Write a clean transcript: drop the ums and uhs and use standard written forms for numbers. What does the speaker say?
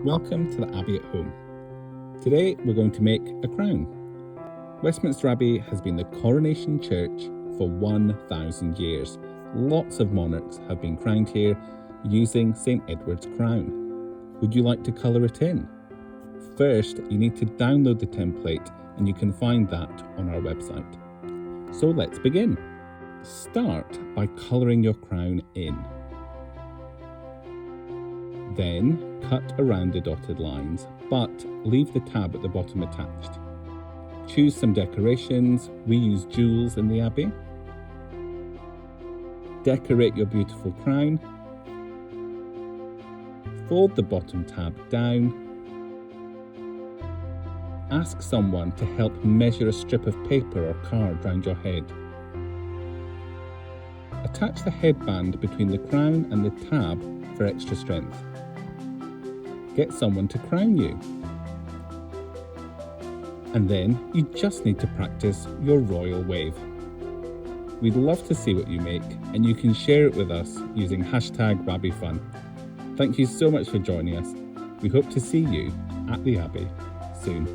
Welcome to the Abbey at Home. Today we're going to make a crown. Westminster Abbey has been the coronation church for 1,000 years. Lots of monarchs have been crowned here using St Edward's crown. Would you like to colour it in? First, you need to download the template and you can find that on our website. So let's begin. Start by colouring your crown in. Then cut around the dotted lines, but leave the tab at the bottom attached. Choose some decorations. We use jewels in the Abbey. Decorate your beautiful crown. Fold the bottom tab down. Ask someone to help measure a strip of paper or card round your head. Attach the headband between the crown and the tab for extra strength. Get someone to crown you. And then you just need to practice your royal wave. We'd love to see what you make, and you can share it with us using #AbbeyFun. Thank you so much for joining us. We hope to see you at the Abbey soon.